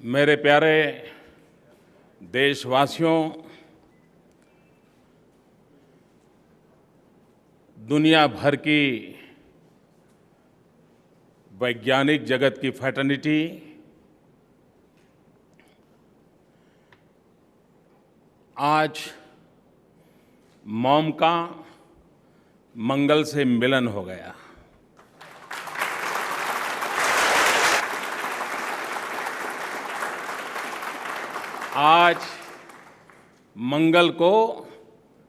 मेरे प्यारे देशवासियों, दुनिया भर की वैज्ञानिक जगत की फ्रेटर्निटी आज मॉम का मंगल से मिलन हो गया। आज मंगल को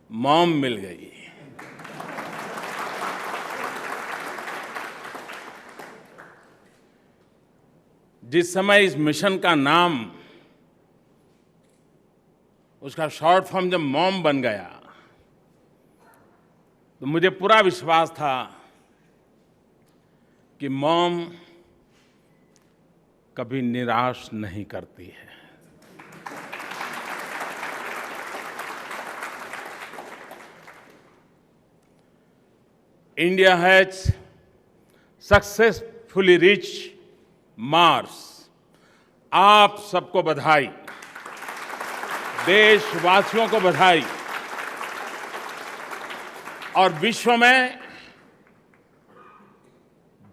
मॉम मिल गई। जिस समय इस मिशन का नाम, उसका शॉर्ट फॉर्म जब मॉम बन गया, तो मुझे पूरा विश्वास था कि मॉम कभी निराश नहीं करती है। India has successfully reached Mars। आप सबको बधाई, देशवासियों को बधाई। और विश्व में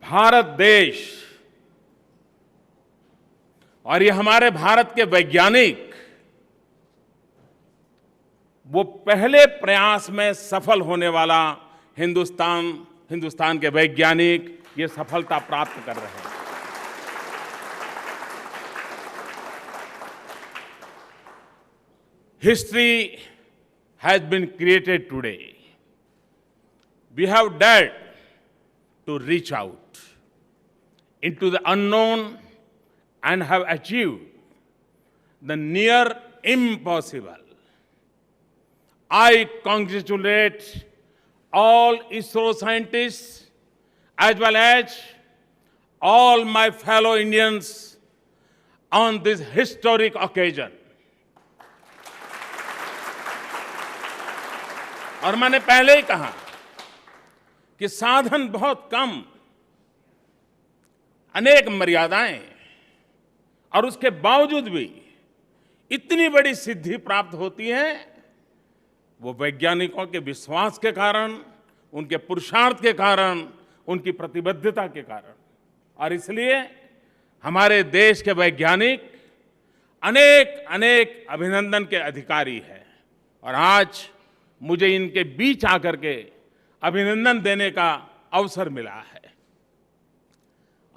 भारत देश और ये हमारे भारत के वैज्ञानिक वो पहले प्रयास में सफल होने वाला हिंदुस्तान के वैज्ञानिक ये सफलता प्राप्त कर रहे हैं। History has been created today. We have dared to reach out into the unknown and have achieved the near impossible. I congratulate all ISRO scientists as well as all my fellow Indians on this historic occasion. और मैंने पहले ही कहा कि साधन बहुत कम, अनेक मर्यादाएं, और उसके बावजूद भी इतनी बड़ी सिद्धि प्राप्त होती है, वो वैज्ञानिकों के विश्वास के कारण, उनके पुरुषार्थ के कारण, उनकी प्रतिबद्धता के कारण। और इसलिए हमारे देश के वैज्ञानिक अनेक अनेक अभिनंदन के अधिकारी हैं। और आज मुझे इनके बीच आकर के अभिनंदन देने का अवसर मिला है।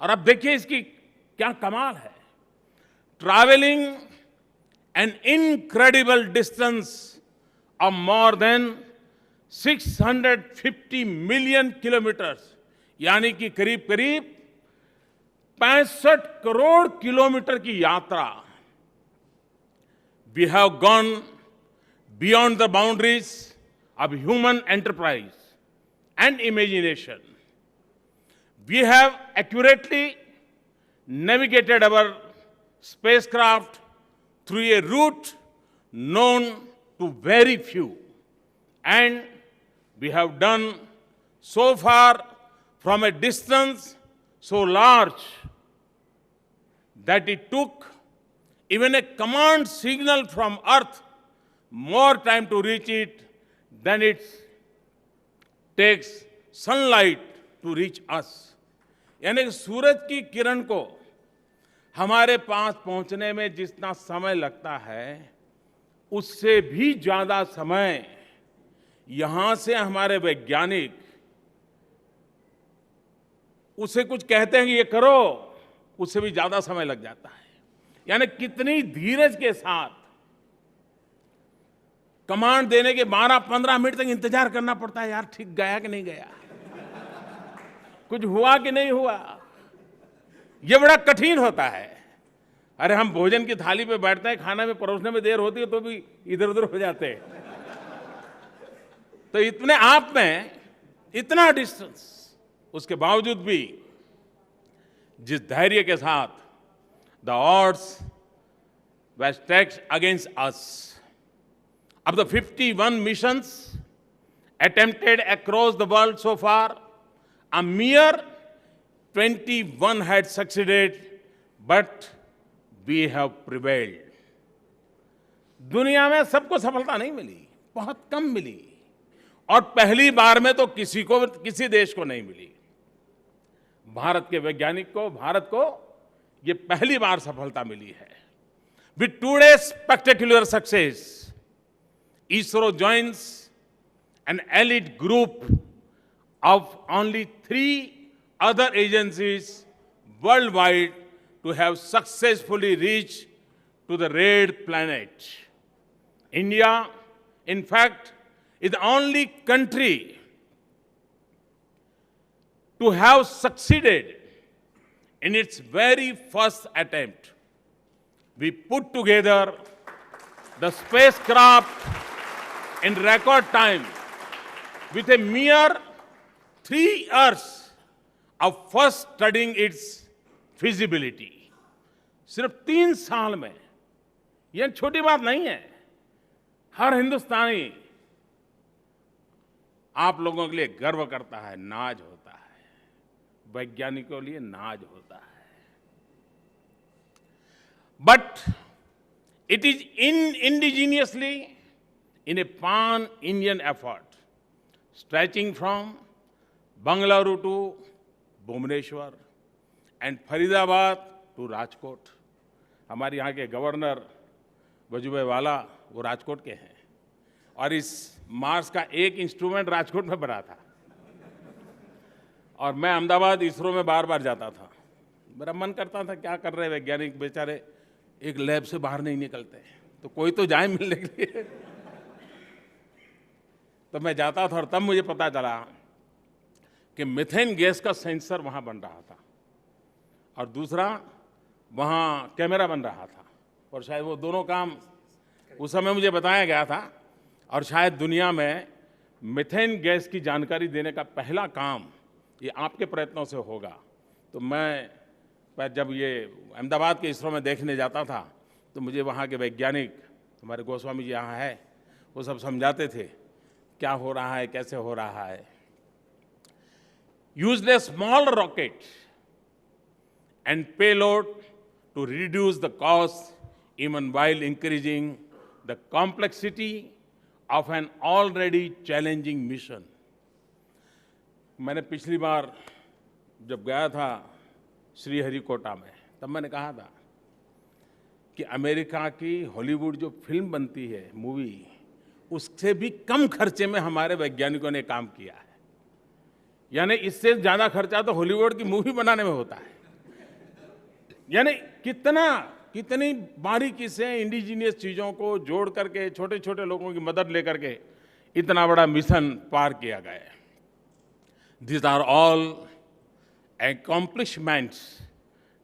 और अब देखिए इसकी क्या कमाल है। Travelling an incredible distance of more than 650 million kilometers, यानी कि करीब करीब 65 करोड़ किलोमीटर की यात्रा। We have gone beyond the boundaries of human enterprise and imagination. We have accurately navigated our spacecraft through a route known to very few, and we have done so far from a distance so large that it took even a command signal from Earth more time to reach it than it takes sunlight to reach us। यानी सूरज की किरण को हमारे पास पहुंचने में जितना समय लगता है, उससे भी ज्यादा समय यहां से हमारे वैज्ञानिक उसे कुछ कहते हैं कि ये करो, उससे भी ज्यादा समय लग जाता है। यानी कितनी धीरज के साथ कमांड देने के 12-15 मिनट तक इंतजार करना पड़ता है। यार ठीक गया कि नहीं गया, कुछ हुआ कि नहीं हुआ, ये बड़ा कठिन होता है। अरे हम भोजन की थाली पे बैठते हैं, खाना में परोसने में देर होती है तो भी इधर उधर हो जाते हैं। तो इतने आप में इतना डिस्टेंस, उसके बावजूद भी जिस धैर्य के साथ the odds were stacked against us. Of the 51 missions attempted across the world so far, a mere 21 had succeeded, but we have prevailed. दुनिया में सबको सफलता नहीं मिली, बहुत कम मिली, और पहली बार में तो किसी देश को नहीं मिली। भारत के वैज्ञानिक को, भारत को ये पहली बार सफलता मिली है। With today's spectacular success, ISRO joins an elite group of only 3 other agencies worldwide to have successfully reached to the red planet. India, in fact, is the only country to have succeeded in its very first attempt. We put together the spacecraft in record time with a mere 3 years of first studying its feasibility. सिर्फ 3 साल में, यह छोटी बात नहीं है। हर हिंदुस्तानी आप लोगों के लिए गर्व करता है, नाज होता है, वैज्ञानिकों के लिए नाज होता है। But it is indigenously in a pan-Indian effort, stretching from Bangalore to Bhubaneswar and Faridabad to Rajkot. हमारे यहाँ के गवर्नर वजुभाई वाला वो राजकोट के हैं, और इस मार्स का एक इंस्ट्रूमेंट राजकोट में बना था, और मैं अहमदाबाद इसरो में बार बार जाता था। मेरा मन करता था क्या कर रहे वैज्ञानिक बेचारे, एक लैब से बाहर नहीं निकलते, तो कोई तो जाए मिलने के लिए। तो मैं जाता था, और तब मुझे पता चला कि मीथेन गैस का सेंसर वहाँ बन रहा था, और दूसरा वहाँ कैमरा बन रहा था, और शायद वो दोनों काम उस समय मुझे बताया गया था। और शायद दुनिया में मीथेन गैस की जानकारी देने का पहला काम ये आपके प्रयत्नों से होगा। तो मैं जब ये अहमदाबाद के इसरो में देखने जाता था, तो मुझे वहाँ के वैज्ञानिक, हमारे गोस्वामी जी यहाँ है, वो सब समझाते थे क्या हो रहा है, कैसे हो रहा है। Used a small rocket and payload to reduce the cost even while increasing the complexity of an already challenging mission. मैंने पिछली बार जब गया था श्रीहरिकोटा में, तब मैंने कहा था कि अमेरिका की हॉलीवुड जो फिल्म बनती है, मूवी, उससे भी कम खर्चे में हमारे वैज्ञानिकों ने काम किया है। यानी इससे ज़्यादा खर्चा तो हॉलीवुड की मूवी बनाने में होता है। यानी कितनी बारीकी से इंडिजीनियस चीज़ों को जोड़ करके, छोटे छोटे लोगों की मदद लेकर के इतना बड़ा मिशन पार किया गया है। These are all accomplishments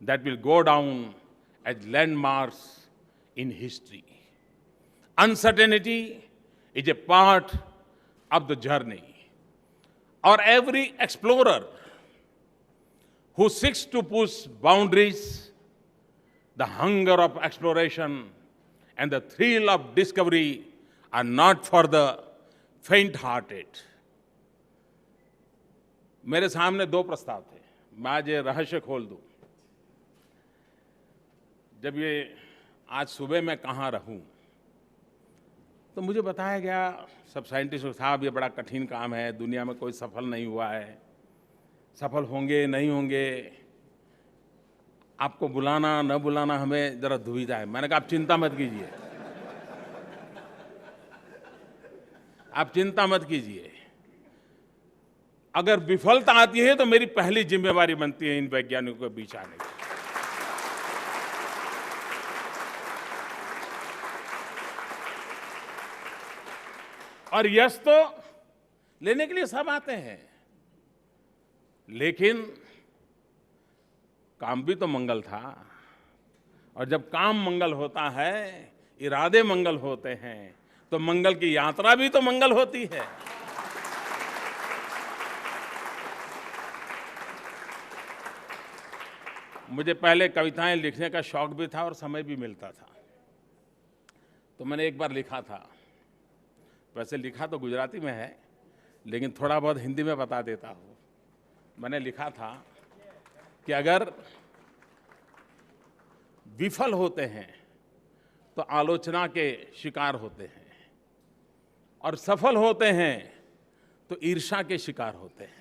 that will go down as landmarks in history. Uncertainty is a part of the journey. Or every explorer who seeks to push boundaries, the hunger of exploration and the thrill of discovery are not for the faint-hearted. मेरे सामने 2 प्रस्ताव थे, मैं आज ये रहस्य खोल दूं। जब ये आज सुबह मैं कहाँ रहूं, तो मुझे बताया गया, सब साइंटिस्ट साहब ये बड़ा कठिन काम है, दुनिया में कोई सफल नहीं हुआ है, सफल होंगे नहीं होंगे, आपको बुलाना न बुलाना हमें जरा दुविधा है। मैंने कहा आप चिंता मत कीजिए, आप चिंता मत कीजिए। अगर विफलता आती है तो मेरी पहली जिम्मेवारी बनती है इन वैज्ञानिकों के बीच आने की। और यश तो लेने के लिए सब आते हैं, लेकिन काम भी तो मंगल था। और जब काम मंगल होता है, इरादे मंगल होते हैं, तो मंगल की यात्रा भी तो मंगल होती है। मुझे पहले कविताएं लिखने का शौक भी था और समय भी मिलता था, तो मैंने एक बार लिखा था। वैसे लिखा तो गुजराती में है, लेकिन थोड़ा बहुत हिंदी में बता देता हूँ। मैंने लिखा था कि अगर विफल होते हैं तो आलोचना के शिकार होते हैं, और सफल होते हैं तो ईर्ष्या के शिकार होते हैं।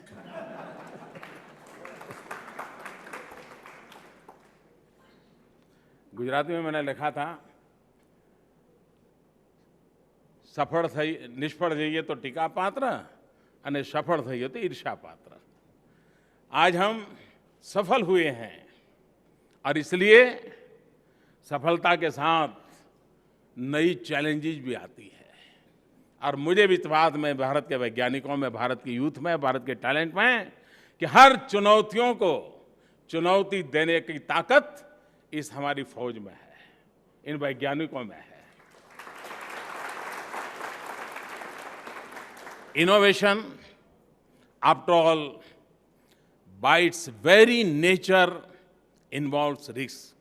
गुजराती में मैंने लिखा था, सफल थई निष्फળ જઈએ तो टीका पात्र અને सफल થઈએ तो ईर्ष्या पात्र। आज हम सफल हुए हैं और इसलिए सफलता के साथ नई चैलेंजेस भी आती है, और मुझे विश्वास में भारत के वैज्ञानिकों में, भारत की यूथ में, भारत के टैलेंट में कि हर चुनौतियों को चुनौती देने की ताकत इस हमारी फौज में है, इन वैज्ञानिकों में है। Innovation, after all, by its very nature, involves risk.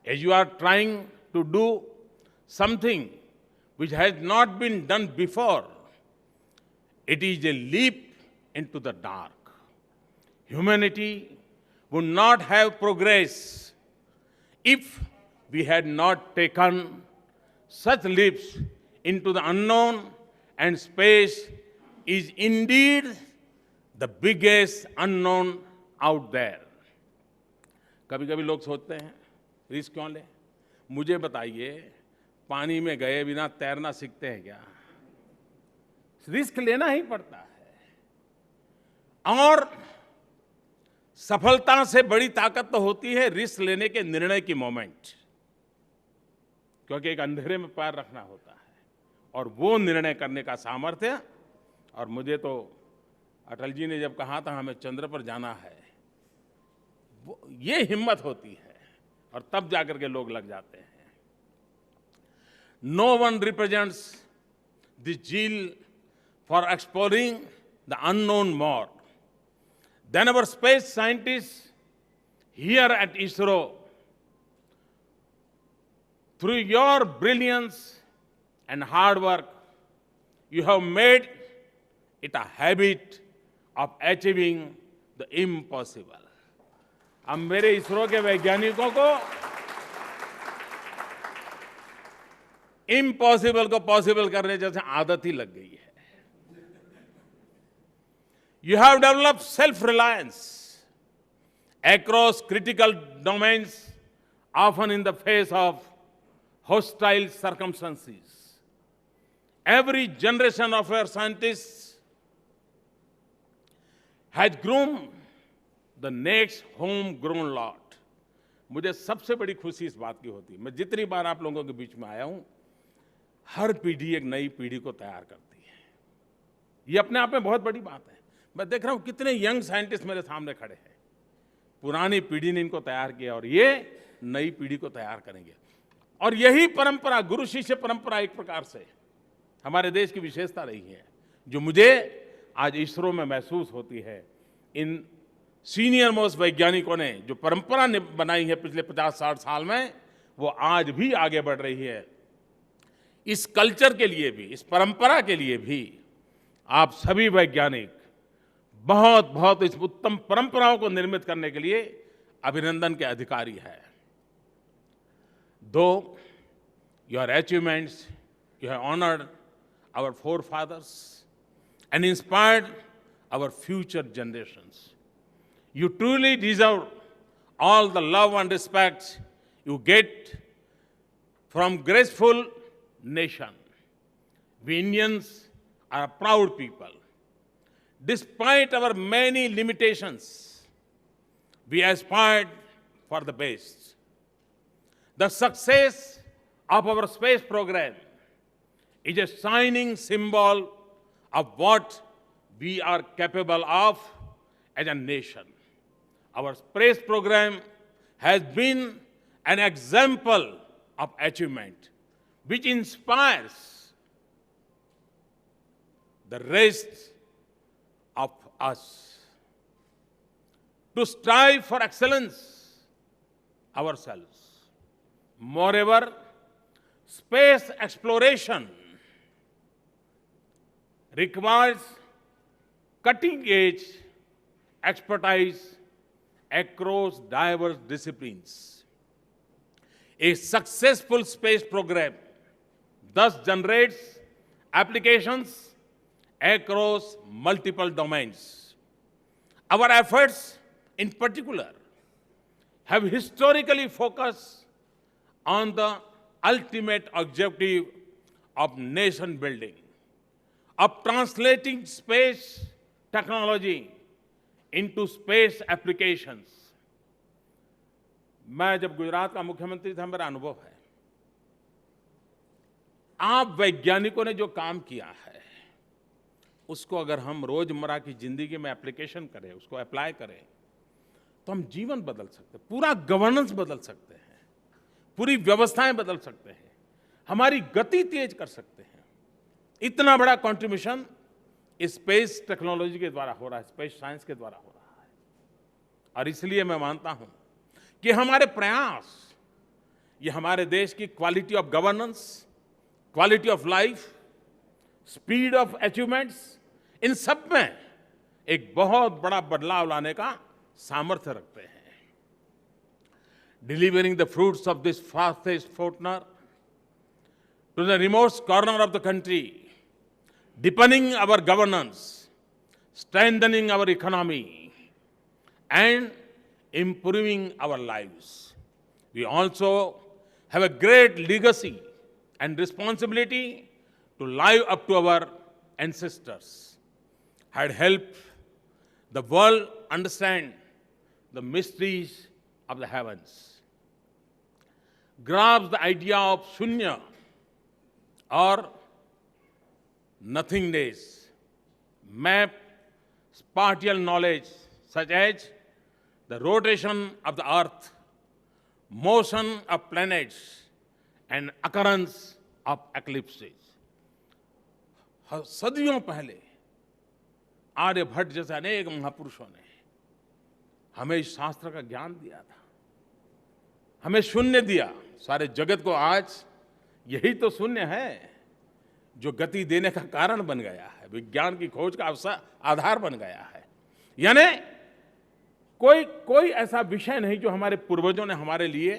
As you are trying to do something which has not been done before, it is a leap into the dark. Humanity would not have progressed if we had not taken such leaps into the unknown, and space is indeed the biggest unknown out there. कभी कभी लोग सोचते हैं risk क्यों ले? मुझे बताइए, पानी में गए बिना तैरना सीखते हैं क्या? रिस्क लेना ही पड़ता है, और सफलता से बड़ी ताकत तो होती है रिस्क लेने के निर्णय की मोमेंट, क्योंकि एक अंधेरे में पैर रखना होता है और वो निर्णय करने का सामर्थ्य। और मुझे तो अटल जी ने जब कहा था हमें चंद्र पर जाना है, ये हिम्मत होती है, और तब जाकर के लोग लग जाते हैं। No one represents the zeal for exploring the unknown more than our space scientists here at ISRO. Through your brilliance and hard work, you have made it a habit of achieving the impossible. हम मेरे इसरो के वैज्ञानिकों को impossible को possible करने जैसे आदत ही लग गई है। You have developed self-reliance across critical domains, often in the face of hostile circumstances. Every generation of our scientists has groomed the next homegrown lot. मुझे सबसे बड़ी खुशी इस बात की होती है, मैं जितनी बार आप लोगों के बीच में आया हूं, हर पीढ़ी एक नई पीढ़ी को तैयार करती है। ये अपने आप में बहुत बड़ी बात है। मैं देख रहा हूं कितने यंग साइंटिस्ट मेरे सामने खड़े हैं। पुरानी पीढ़ी ने इनको तैयार किया और ये नई पीढ़ी को तैयार करेंगे। और यही परंपरा, गुरु शिष्य परंपरा, एक प्रकार से हमारे देश की विशेषता रही है, जो मुझे आज इसरो में महसूस होती है। इन सीनियर मोस्ट वैज्ञानिकों ने जो परंपरा बनाई है पिछले 50-60 साल में, वो आज भी आगे बढ़ रही है। इस कल्चर के लिए भी, इस परंपरा के लिए भी आप सभी वैज्ञानिक बहुत बहुत इस उत्तम परंपराओं को निर्मित करने के लिए अभिनंदन के अधिकारी हैं। Though your achievements, you have honored our forefathers and inspired our future generations. You truly deserve all the love and respect you get from graceful nation. We Indians are a proud people. Despite our many limitations, we aspired for the best. The success of our space program is a shining symbol of what we are capable of as a nation. Our space program has been an example of achievement which inspires the rest of us to strive for excellence ourselves. Moreover, space exploration requires cutting-edge expertise across diverse disciplines. A successful space program thus generates applications across multiple domains. Our efforts, in particular, have historically focused on the ultimate objective of nation building, of translating space technology into space applications. मैं जब गुजरात का मुख्यमंत्री था, मेरा अनुभव है, आप वैज्ञानिकों ने जो काम किया है उसको अगर हम रोजमर्रा की जिंदगी में एप्लीकेशन करें, उसको अप्लाई करें, तो हम जीवन बदल सकते हैं, पूरा गवर्नेंस बदल सकते हैं, पूरी व्यवस्थाएं बदल सकते हैं, हमारी गति तेज कर सकते हैं। इतना बड़ा कंट्रीब्यूशन स्पेस टेक्नोलॉजी के द्वारा हो रहा है, स्पेस साइंस के द्वारा हो रहा है। और इसलिए मैं मानता हूं कि हमारे प्रयास, ये हमारे देश की quality of governance, quality of life, speed of achievements, इन सब में एक बहुत बड़ा बदलाव लाने का सामर्थ्य रखते हैं। Delivering the fruits of this fastest फोर्टनर to the remote corner of the country, deepening our governance, strengthening our economy, and improving our lives. We also have a great legacy and responsibility to live up to our ancestors, had helped the world understand the mysteries of the heavens. Grasp the idea of shunya or nothingness, map spatial knowledge such as the rotation of the earth, motion of planets, and occurrence of eclipses. सदियों पहले आर्यभट्ट जैसे अनेक महापुरुषों ने हमें इस शास्त्र का ज्ञान दिया था, हमें शून्य दिया। सारे जगत को आज यही तो शून्य है जो गति देने का कारण बन गया है, विज्ञान की खोज का आधार बन गया है। यानी कोई ऐसा विषय नहीं जो हमारे पूर्वजों ने हमारे लिए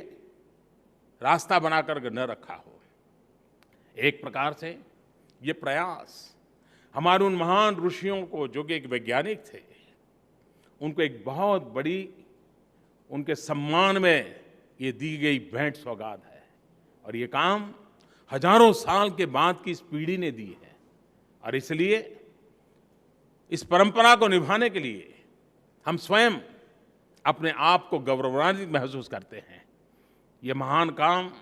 रास्ता बनाकर न रखा हो। एक प्रकार से ये प्रयास हमारे उन महान ऋषियों को, जो कि एक वैज्ञानिक थे, उनको एक बहुत बड़ी, उनके सम्मान में ये दी गई भेंट सौगात है। और ये काम हजारों साल के बाद की इस पीढ़ी ने दी है। और इसलिए इस परंपरा को निभाने के लिए हम स्वयं अपने आप को गौरवान्वित महसूस करते हैं। ये महान काम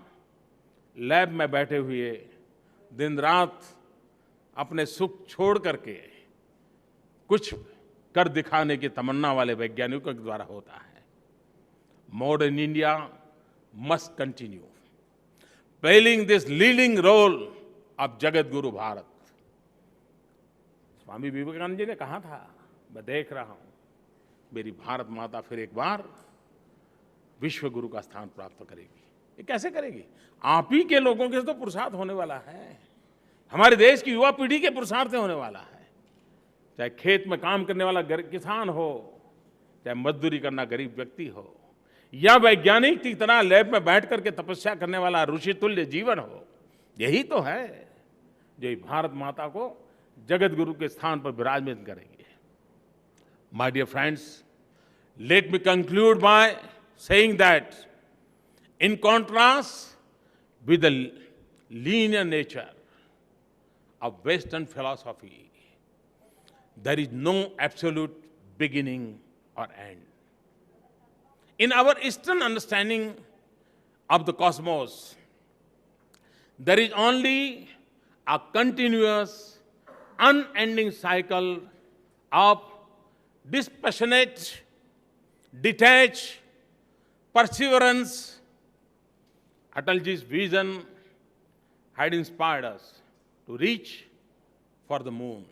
लैब में बैठे हुए दिन रात अपने सुख छोड़ करके कुछ कर दिखाने की तमन्ना वाले वैज्ञानिकों के द्वारा होता है। Modern India must continue playing this leading role of Jagat Guru Bharat. Swami Vivekananda ji ने कहा था, मैं देख रहा हूं मेरी भारत माता फिर एक बार विश्व गुरु का स्थान प्राप्त करेगी। ये कैसे करेगी? आप ही के लोगों के तो पुरुषार्थ होने वाला है, हमारे देश की युवा पीढ़ी के पुरुषार्थ होने वाला है। चाहे खेत में काम करने वाला किसान हो, चाहे मजदूरी करना गरीब व्यक्ति हो, या वैज्ञानिक की तरह लैब में बैठ करके तपस्या करने वाला ऋषि तुल्य जीवन हो। यही तो है जो भारत माता को जगत गुरु के स्थान पर विराजमान करेंगे। My dear friends, let me conclude by saying that in contrast with the linear nature of western philosophy, there is no absolute beginning और end. In our Eastern understanding of the cosmos, there is only a continuous, unending cycle of dispassionate, detached perseverance. Atalji's vision had inspired us to reach for the moon.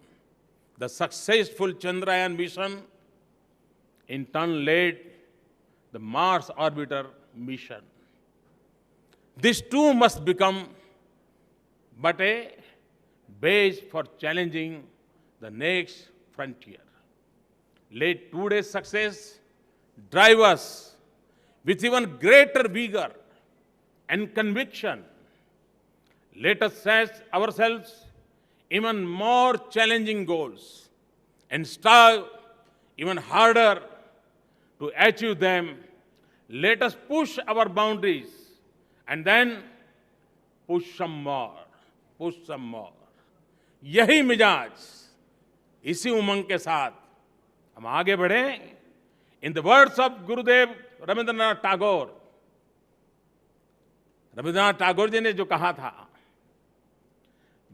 The successful Chandrayaan mission in turn led the Mars orbiter mission. This too must become but a base for challenging the next frontier. Let today's success drive us with even greater vigor and conviction, let us set ourselves even more challenging goals and strive even harder to achieve them. Let us push our boundaries and then push some more, push some more. यही मिजाज, इसी उमंग के साथ हम आगे बढ़े. In the words of Gurudev Rabindranath Tagore, Rabindranath Tagore ji ने जो कहा था,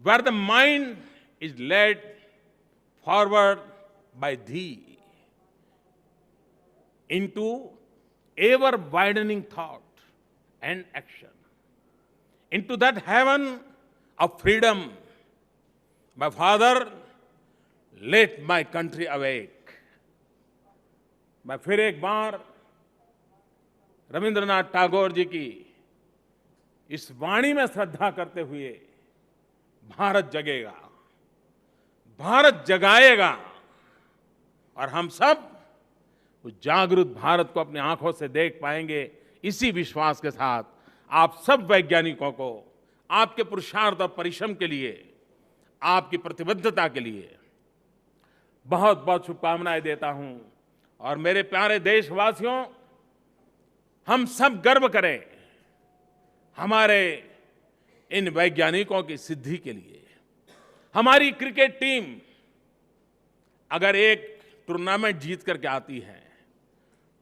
where the mind is led forward by thee into ever widening thought and action, into that heaven of freedom, my father, let my country awake. मैं फिर एक बार रविंद्रनाथ टैगोर जी की इस वाणी में श्रद्धा करते हुए, भारत जगेगा, भारत जगाएगा और हम सब उस जागरूक भारत को अपनी आंखों से देख पाएंगे. इसी विश्वास के साथ आप सब वैज्ञानिकों को आपके पुरुषार्थ और परिश्रम के लिए, आपकी प्रतिबद्धता के लिए बहुत बहुत शुभकामनाएं देता हूं. और मेरे प्यारे देशवासियों, हम सब गर्व करें हमारे इन वैज्ञानिकों की सिद्धि के लिए. हमारी क्रिकेट टीम अगर एक टूर्नामेंट जीत करके आती है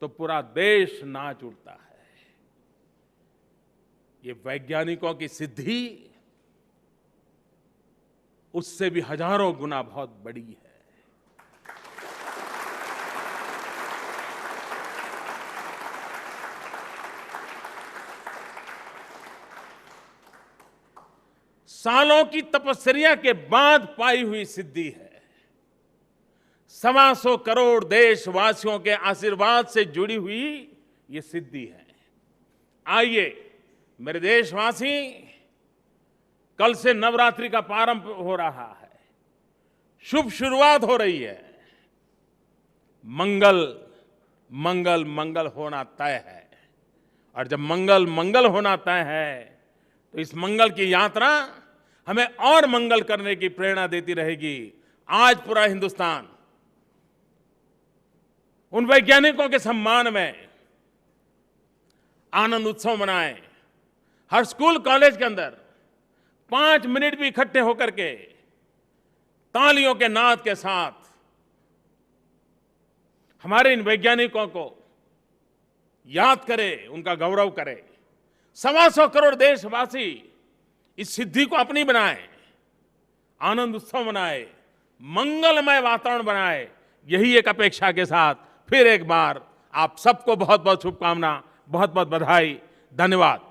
तो पूरा देश नाच उठता है. ये वैज्ञानिकों की सिद्धि उससे भी हजारों गुना बहुत बड़ी है. सालों की तपस्या के बाद पाई हुई सिद्धि है. 125 करोड़ देशवासियों के आशीर्वाद से जुड़ी हुई ये सिद्धि है. आइए मेरे देशवासी, कल से नवरात्रि का प्रारंभ हो रहा है, शुभ शुरुआत हो रही है. मंगल मंगल मंगल होना तय है. और जब मंगल मंगल होना तय है तो इस मंगल की यात्रा हमें और मंगल करने की प्रेरणा देती रहेगी. आज पूरा हिंदुस्तान उन वैज्ञानिकों के सम्मान में आनंद उत्सव मनाए. हर स्कूल कॉलेज के अंदर 5 मिनट भी इकट्ठे होकर के तालियों के नाद के साथ हमारे इन वैज्ञानिकों को याद करें, उनका गौरव करें. 125 करोड़ देशवासी इस सिद्धि को अपनी बनाए, आनंद उत्सव मनाए, मंगलमय वातावरण बनाए. यही एक अपेक्षा के साथ फिर एक बार आप सबको बहुत बहुत शुभकामना, बहुत बहुत बधाई. धन्यवाद.